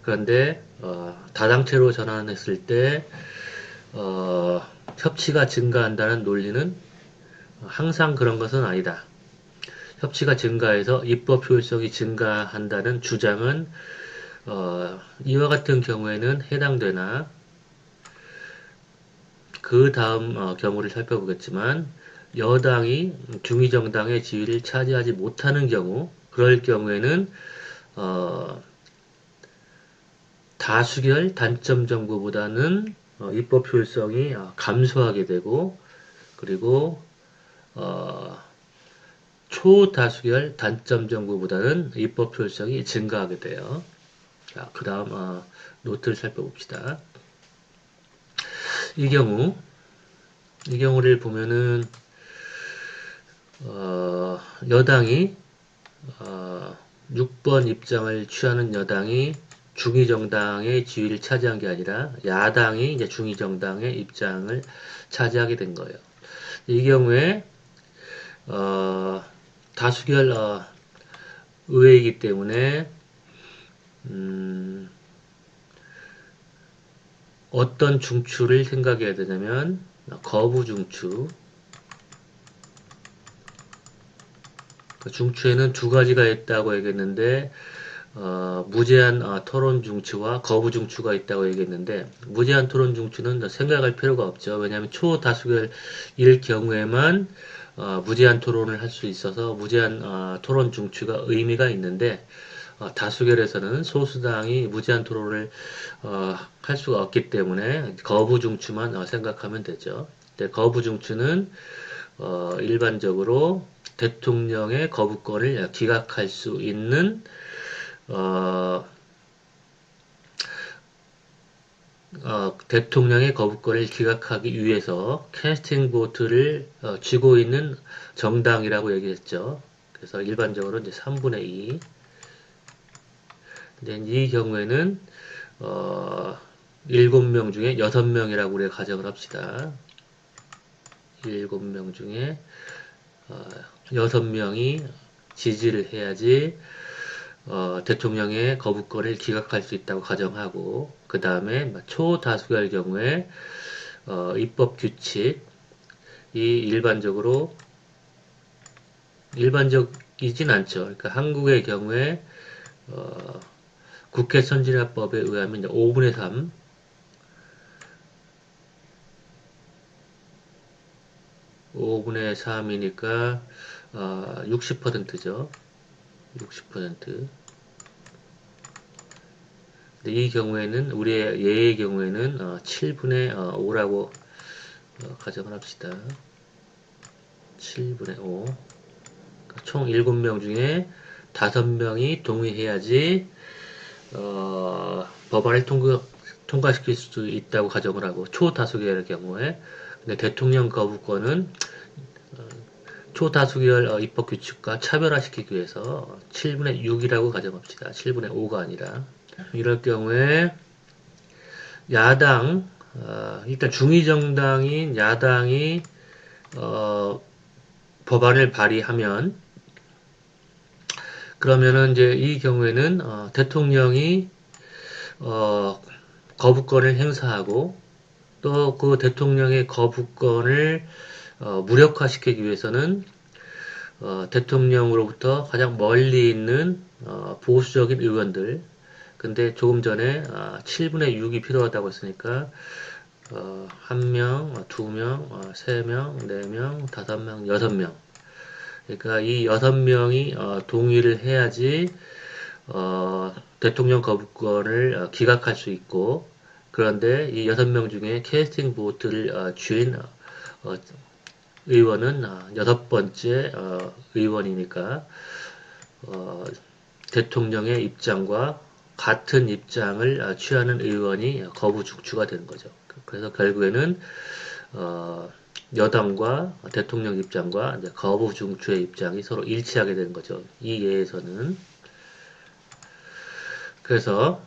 그런데 다당체로 전환했을 때 협치가 증가한다는 논리는 항상 그런 것은 아니다. 협치가 증가해서 입법 효율성이 증가한다는 주장은 이와 같은 경우에는 해당되나 그 다음 경우를 살펴보겠지만 여당이 중위정당의 지위를 차지하지 못하는 경우 그럴 경우에는 다수결 단점 정부보다는 입법 효율성이 감소하게 되고 그리고 초다수결 단점 정부보다는 입법 효율성이 증가하게 돼요. 자, 그 다음 노트를 살펴봅시다. 이 경우를 보면은 여당이 6번 입장을 취하는 여당이 중위정당의 지위를 차지한 게 아니라 야당이 이제 중위정당의 입장을 차지하게 된 거예요. 이 경우에 다수결 의회이기 때문에 어떤 중추를 생각해야 되냐면 거부 중추. 그 중추에는 두 가지가 있다고 얘기했는데 무제한 토론 중추와 거부 중추가 있다고 얘기했는데 무제한 토론 중추는 생각할 필요가 없죠. 왜냐하면 초다수결일 경우에만 무제한 토론을 할 수 있어서 무제한 토론 중추가 의미가 있는데 다수결에서는 소수당이 무제한 토론을 할 수가 없기 때문에 거부 중추만 생각하면 되죠. 근데 거부 중추는 일반적으로 대통령의 거부권을 기각할 수 있는 대통령의 거부권을 기각하기 위해서 캐스팅 보트를 쥐고 있는 정당이라고 얘기했죠. 그래서 일반적으로 이제 3분의 2. 근데 이 경우에는 7명 중에 6명이라고 우리가 가정을 합시다. 7명 중에 6명이 지지를 해야지 대통령의 거부권을 기각할 수 있다고 가정하고 그 다음에 초다수결 경우에 입법 규칙이 일반적이진 않죠. 그러니까 한국의 경우에 국회 선진화법에 의하면 5분의 3 5분의 3이니까 60%죠. 60%. 근데 이 경우에는 우리의 예의 경우에는 7분의 5라고 가정을 합시다. 7분의 5. 총 7명 중에 5명이 동의해야지 법안을 통과시킬 수 있다고 가정을 하고 초다수결의 경우에 근데 대통령 거부권은 초다수결 입법 규칙과 차별화시키기 위해서 7분의 6이라고 가정합시다. 7분의 5가 아니라 이럴 경우에 야당 일단 중위정당인 야당이 법안을 발의하면 그러면은 이제 이 경우에는 대통령이 거부권을 행사하고 또 그 대통령의 거부권을 무력화시키기 위해서는 대통령으로부터 가장 멀리 있는 보수적인 의원들 근데 조금 전에 7분의 6이 필요하다고 했으니까 1명, 2명, 3명, 4명, 5명, 6명 그러니까 이 6명이 동의를 해야지 대통령 거부권을 기각할 수 있고 그런데 이 6명 중에 캐스팅 보트를 쥔 의원은 6번째 의원이니까 대통령의 입장과 같은 입장을 취하는 의원이 거부 중추가 되는 거죠. 그래서 결국에는 여당과 대통령 입장과 거부 중추의 입장이 서로 일치하게 되는 거죠. 이 예에서는. 그래서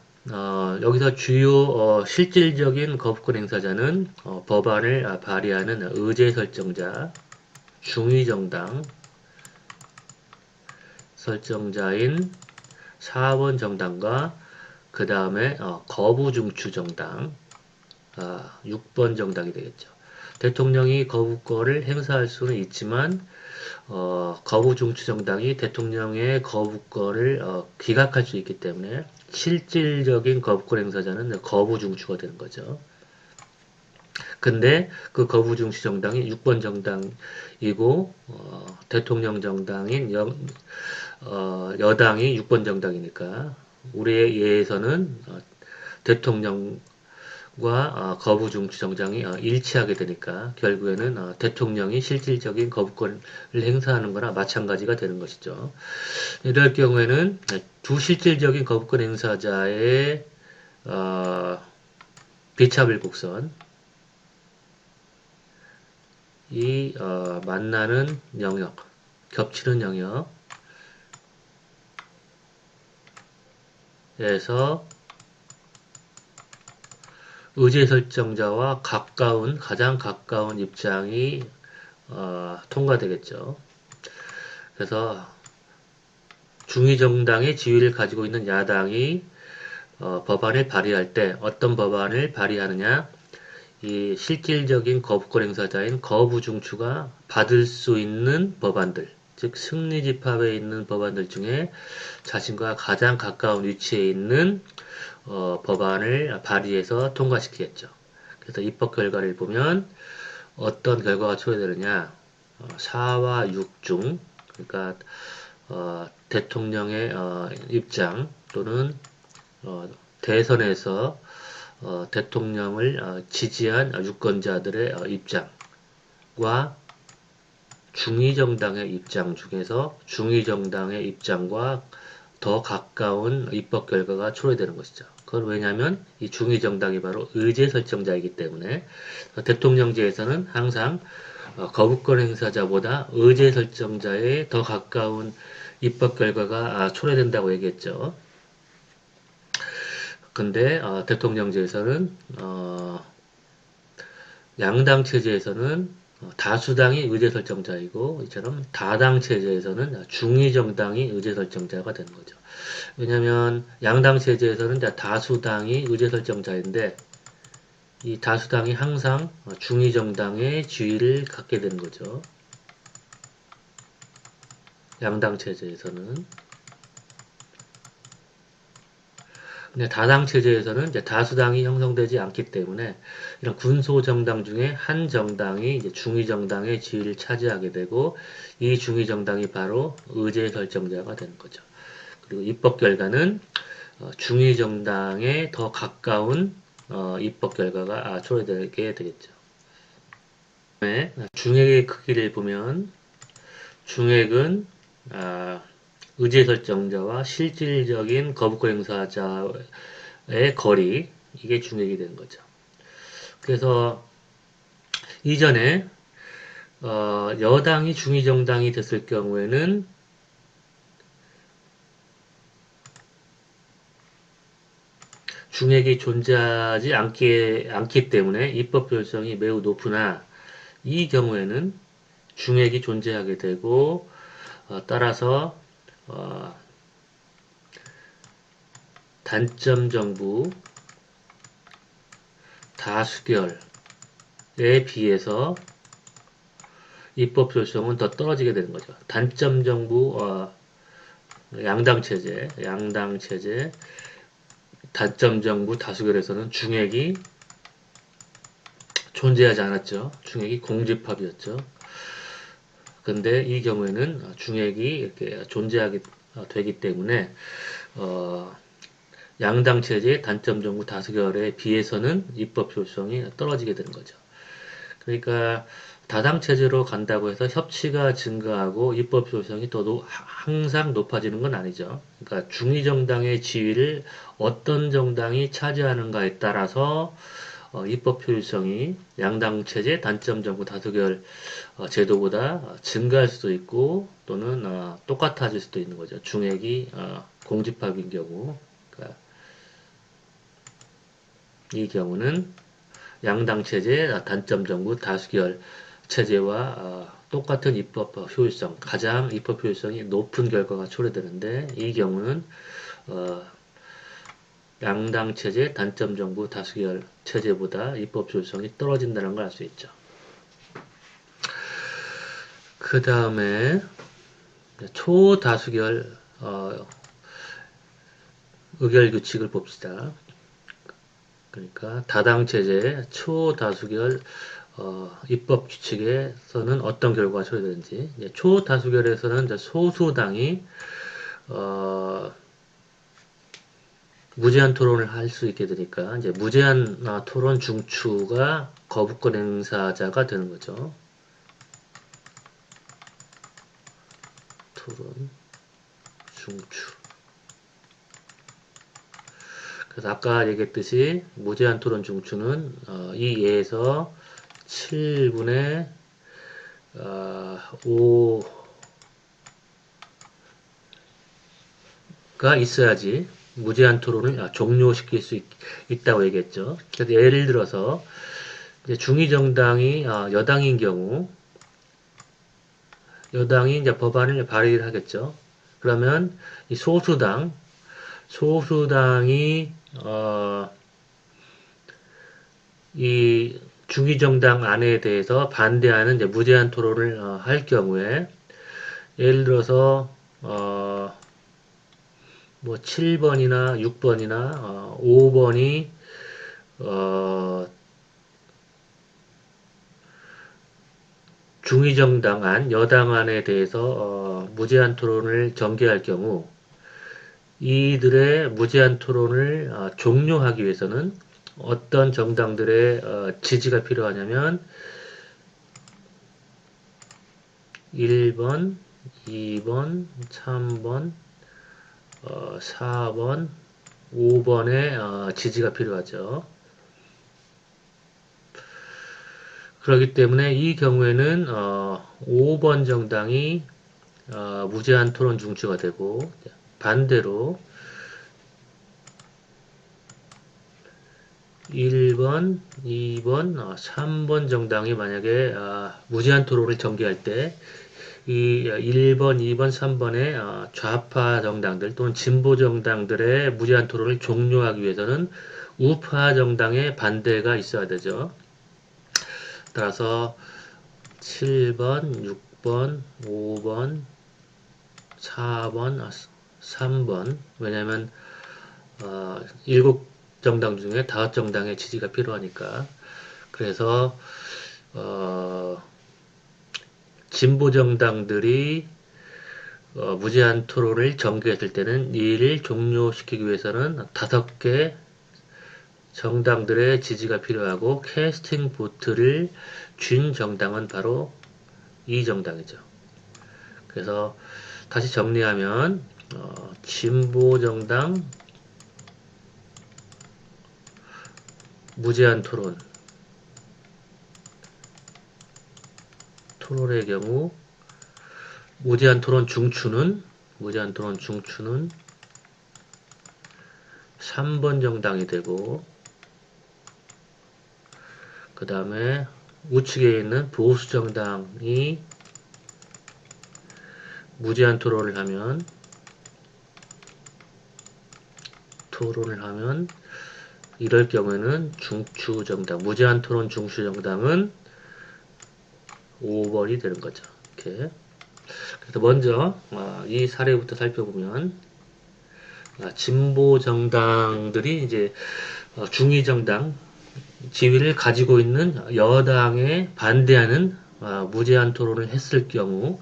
여기서 주요 실질적인 거부권 행사자는 법안을 발의하는 의제 설정자, 중위정당 설정자인 4번 정당과 그 다음에 거부중추 정당 6번 정당이 되겠죠. 대통령이 거부권을 행사할 수는 있지만 거부중추 정당이 대통령의 거부권을 기각할 수 있기 때문에 실질적인 거부권 행사자는 거부중추가 되는 거죠. 근데 그 거부중추 정당이 6번 정당이고 대통령 정당인 여당이 6번 정당이니까 우리의 예에서는 대통령과 거부중추 정당이 일치하게 되니까 결국에는 대통령이 실질적인 거부권을 행사하는 거나 마찬가지가 되는 것이죠. 이럴 경우에는 두 실질적인 거부권 행사자의 비차불곡선 이 만나는 영역, 겹치는 영역 의제설정자와 가장 가까운 입장이 통과되겠죠. 그래서 중위정당의 지위를 가지고 있는 야당이 법안을 발의할 때 어떤 법안을 발의하느냐, 이 실질적인 거부권 행사자인 거부중추가 받을 수 있는 법안들, 즉 승리집합에 있는 법안들 중에 자신과 가장 가까운 위치에 있는 법안을 발의해서 통과시키겠죠. 그래서 입법 결과를 보면 어떤 결과가 초래되느냐, 4와 6 중, 그러니까 대통령의 입장 또는 대선에서 대통령을 지지한 유권자들의 입장과 중위정당의 입장 중에서 중위정당의 입장과 더 가까운 입법 결과가 초래되는 것이죠. 그건 왜냐하면 이 중위정당이 바로 의제설정자이기 때문에 대통령제에서는 항상 거부권 행사자보다 의제설정자에 더 가까운 입법 결과가 초래된다고 얘기했죠. 근데 대통령제에서는 양당 체제에서는 다수당이 의제설정자이고 이처럼 다당 체제에서는 중위정당이 의제설정자가 되는 거죠. 왜냐하면 양당 체제에서는 다수당이 의제설정자인데 이 다수당이 항상 중위정당의 지위를 갖게 되는 거죠. 양당 체제에서는. 근데 다당 체제에서는 이제 다수당이 형성되지 않기 때문에 이런 군소 정당 중에 한 정당이 이제 중위 정당의 지위를 차지하게 되고 이 중위 정당이 바로 의제 결정자가 되는 거죠. 그리고 입법 결과는 중위 정당에 더 가까운 입법 결과가 초래되게 되겠죠. 네, 중액의 크기를 보면 중액은 의제설정자와 실질적인 거부권 행사자의 거리, 이게 중액이 되는 거죠. 그래서 이전에 여당이 중위정당이 됐을 경우에는 중액이 존재하지 않기 때문에 입법 효율성이 매우 높으나 이 경우에는 중액이 존재하게 되고 따라서 단점 정부 다수결에 비해서 입법 효율성은 더 떨어지게 되는 거죠. 단점 정부 양당 체제 단점 정부 다수결에서는 중액이 존재하지 않았죠. 중액이 공집합이었죠. 근데 이 경우에는 중액이 이렇게 존재하게 되기 때문에 양당 체제의 단점 정부 다수결에 비해서는 입법 효율성이 떨어지게 되는 거죠. 그러니까 다당 체제로 간다고 해서 협치가 증가하고 입법 효율성이 항상 높아지는 건 아니죠. 그러니까 중위 정당의 지위를 어떤 정당이 차지하는가에 따라서 입법 효율성이 양당 체제 단점 정부 다수결 제도보다 증가할 수도 있고 또는 똑같아질 수도 있는 거죠. 중액이 공집합인 경우. 그러니까 이 경우는 양당 체제 단점 정부 다수결 체제와 똑같은 입법 효율성, 가장 입법 효율성이 높은 결과가 초래되는데 이 경우는 양당 체제 단점 정부 다수결 체제보다 입법 효율성이 떨어진다는 걸 알 수 있죠. 그 다음에 초다수결 의결 규칙을 봅시다. 그러니까 다당 체제 초다수결 입법 규칙에서는 어떤 결과가 초래되는지. 초다수결에서는 이제 소수당이 무제한 토론을 할 수 있게 되니까 이제 무제한 토론 중추가 거부권 행사자가 되는 거죠. 토론 중추. 그래서 아까 얘기했듯이 무제한 토론 중추는 이 예에서 7분의 5가 있어야지 무제한 토론을 종료시킬 수 있다고 얘기했죠. 그래서 예를 들어서 이제 중위 정당이 여당인 경우 여당이 이제 법안을 발의를 하겠죠. 그러면 이 소수당이 이 중위 정당 안에 대해서 반대하는 이제 무제한 토론을 할 경우에 예를 들어서 뭐 7번이나 6번이나 5번이 중위정당 안, 여당 안에 대해서 무제한 토론을 전개할 경우 이들의 무제한 토론을 종료하기 위해서는 어떤 정당들의 지지가 필요하냐면 1번, 2번, 3번, 4번, 5번의 지지가 필요하죠. 그렇기 때문에 이 경우에는 5번 정당이 무제한 토론 중추가 되고 반대로 1번, 2번, 3번 정당이 만약에 무제한 토론을 전개할 때 이 1번, 2번, 3번의 좌파 정당들 또는 진보 정당들의 무제한 토론을 종료하기 위해서는 우파 정당의 반대가 있어야 되죠. 따라서 7번, 6번, 5번, 4번, 3번 왜냐면 7정당 중에 5정당의 지지가 필요하니까 그래서 진보 정당들이 무제한 토론을 전개했을 때는 이를 종료시키기 위해서는 5개 정당들의 지지가 필요하고 캐스팅 보트를 쥔 정당은 바로 이 정당이죠. 그래서 다시 정리하면 진보 정당 무제한 토론의 경우 무제한 토론 중추는 3번 정당이 되고 그 다음에 우측에 있는 보수 정당이 무제한 토론을 하면 이럴 경우에는 중추 정당, 무제한 토론 중추 정당은 5번이 되는 거죠. 이렇게. 그래서 먼저 이 사례부터 살펴보면 진보 정당들이 이제 중위 정당 지위를 가지고 있는 여당에 반대하는 무제한 토론을 했을 경우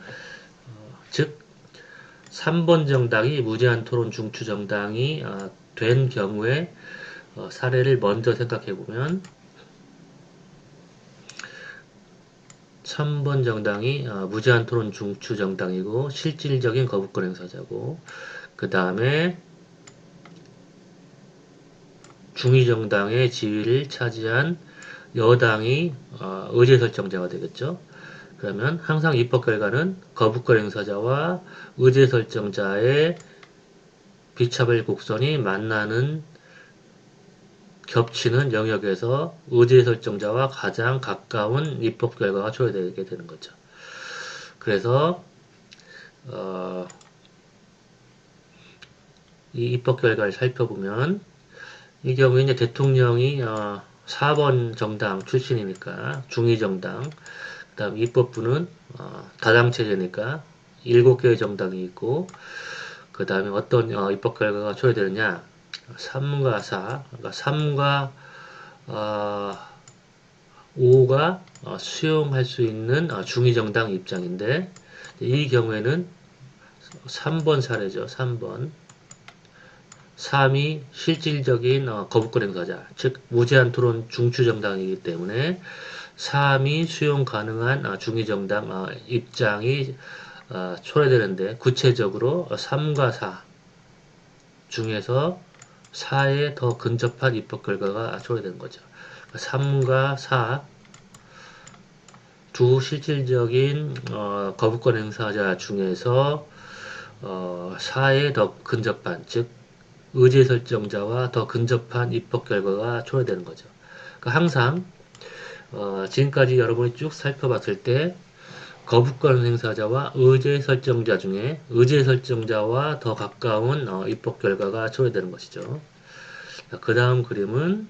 즉 3번 정당이 무제한 토론 중추 정당이 된 경우에 사례를 먼저 생각해 보면 3번 정당이 무제한 토론 중추 정당이고 실질적인 거부권 행사자고 그 다음에 중위 정당의 지위를 차지한 여당이 의제설정자가 되겠죠. 그러면 항상 입법 결과는 거부권 행사자와 의제설정자의 비차별 곡선이 만나는 겹치는 영역에서 의제설정자와 가장 가까운 입법 결과가 초래되게 되는 거죠. 그래서 이 입법 결과를 살펴보면 이 경우에 이제 대통령이 4번 정당 출신이니까 중위 정당 그 다음 입법부는 다당체제니까 7개의 정당이 있고 그 다음에 어떤 입법 결과가 초래되느냐 3과 4 그러니까 3과 5가 수용할 수 있는 중위 정당 입장인데 이 경우에는 3번 사례죠. 3번 3이 실질적인 거부권 행사자 즉 무제한 토론 중추 정당이기 때문에 3이 수용 가능한 중위 정당 입장이 초래되는데 구체적으로 3과 4 중에서 4에 더 근접한 입법 결과가 초래되는 거죠. 3과 4 두 실질적인 거부권 행사자 중에서 4에 더 근접한 즉 의제 설정자와 더 근접한 입법 결과가 초래되는 거죠. 그러니까 항상 지금까지 여러분이 쭉 살펴봤을 때 거부권 행사자와 의제 설정자 중에 의제 설정자와 더 가까운 입법 결과가 초래되는 것이죠. 그 다음 그림은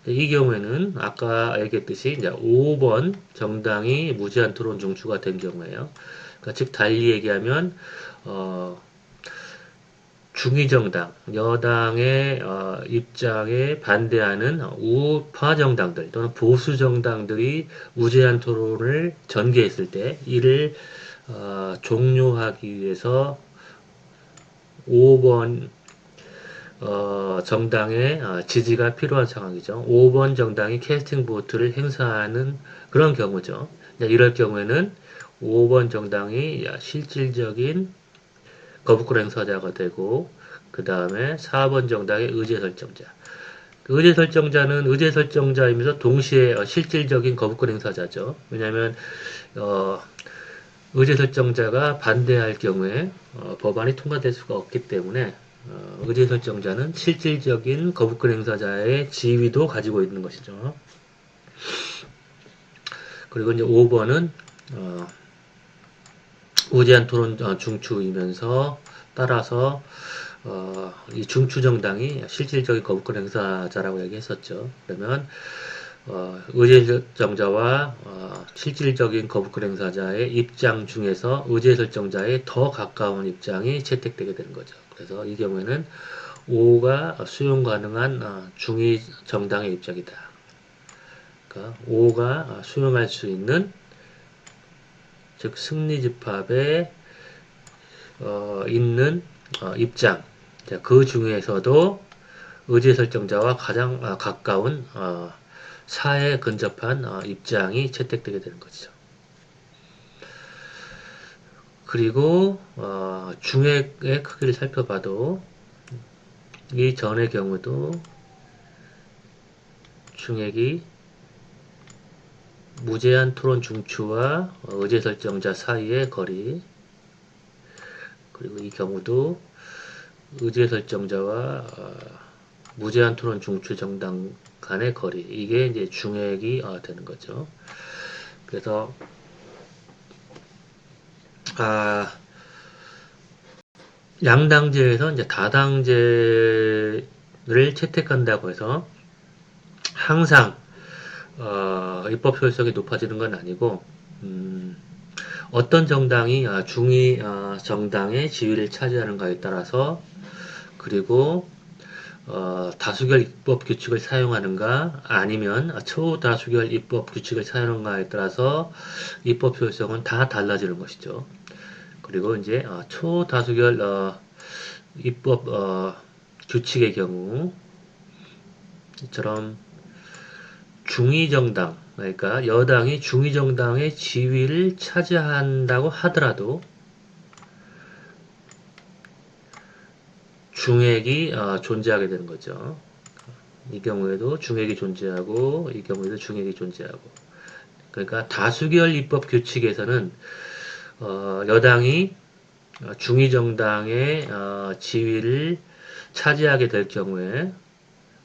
이 경우에는 아까 얘기했듯이 이제 5번 정당이 무제한 토론 중추가 된 경우에요. 그러니까 즉 달리 얘기하면 중위정당, 여당의 입장에 반대하는 우파 정당들 또는 보수 정당들이 무제한 토론을 전개했을 때 이를 종료하기 위해서 5번 정당의 지지가 필요한 상황이죠. 5번 정당이 캐스팅 보트를 행사하는 그런 경우죠. 이럴 경우에는 5번 정당이 실질적인 거부권 행사자가 되고 그 다음에 4번 정당의 의제 설정자. 의제 설정자는 의제 설정자이면서 동시에 실질적인 거부권 행사자죠. 왜냐하면 의제 설정자가 반대할 경우에 법안이 통과될 수가 없기 때문에 의제 설정자는 실질적인 거부권 행사자의 지위도 가지고 있는 것이죠. 그리고 이제 5번은 무제한 토론 중추이면서 따라서 이 중추 정당이 실질적인 거부권 행사자라고 얘기했었죠. 그러면 의제 설정자와 실질적인 거부권 행사자의 입장 중에서 의제 설정자의 더 가까운 입장이 채택되게 되는 거죠. 그래서 이 경우에는 5가 수용 가능한 중위 정당의 입장이다. 그러니까 5가 수용할 수 있는 즉 승리 집합에 있는 입장 그 중에서도 의제 설정자와 가장 가까운 사에 근접한 입장이 채택되게 되는 것이죠. 그리고 중액의 크기를 살펴봐도 이 전의 경우도 중액이 무제한 토론 중추와 의제 설정자 사이의 거리 그리고 이 경우도 의제 설정자와 무제한 토론 중추 정당 간의 거리 이게 이제 중액이 되는 거죠. 그래서 양당제에서 이제 다당제를 채택한다고 해서 항상 입법 효율성이 높아지는 건 아니고 어떤 정당이 중위 정당의 지위를 차지하는가에 따라서 그리고 다수결 입법 규칙을 사용하는가 아니면 초다수결 입법 규칙을 사용하는가에 따라서 입법 효율성은 다 달라지는 것이죠. 그리고 이제 초다수결 입법 규칙의 경우 이처럼 중위정당 그러니까 여당이 중위정당의 지위를 차지한다고 하더라도 중액이 존재하게 되는 거죠. 이 경우에도 중액이 존재하고 이 경우에도 중액이 존재하고 그러니까 다수결 입법 규칙에서는 여당이 중위정당의 지위를 차지하게 될 경우에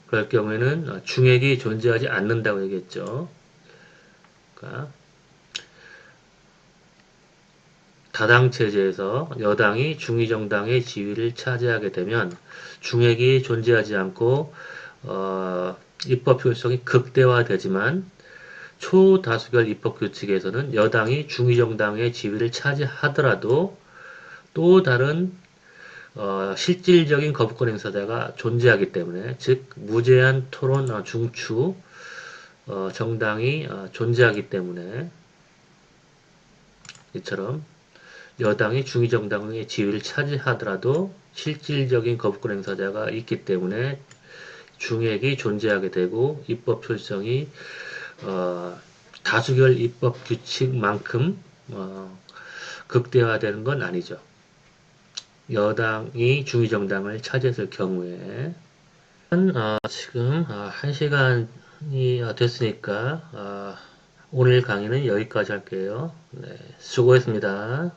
그럴 경우에는 중액이 존재하지 않는다고 얘기했죠. 그러니까 다당 체제에서 여당이 중위정당의 지위를 차지하게 되면 중액이 존재하지 않고 입법 효율성이 극대화되지만 초다수결 입법 규칙에서는 여당이 중위정당의 지위를 차지하더라도 또 다른 실질적인 거부권 행사자가 존재하기 때문에 즉 무제한 토론 중추 정당이 존재하기 때문에 이처럼 여당이 중위정당의 지위를 차지하더라도 실질적인 거부권 행사자가 있기 때문에 중액이 존재하게 되고 입법 효율성이 다수결 입법 규칙만큼 극대화되는 건 아니죠. 여당이 중위정당을 차지했을 경우에 지금 1시간이 됐으니까 오늘 강의는 여기까지 할게요. 네, 수고했습니다.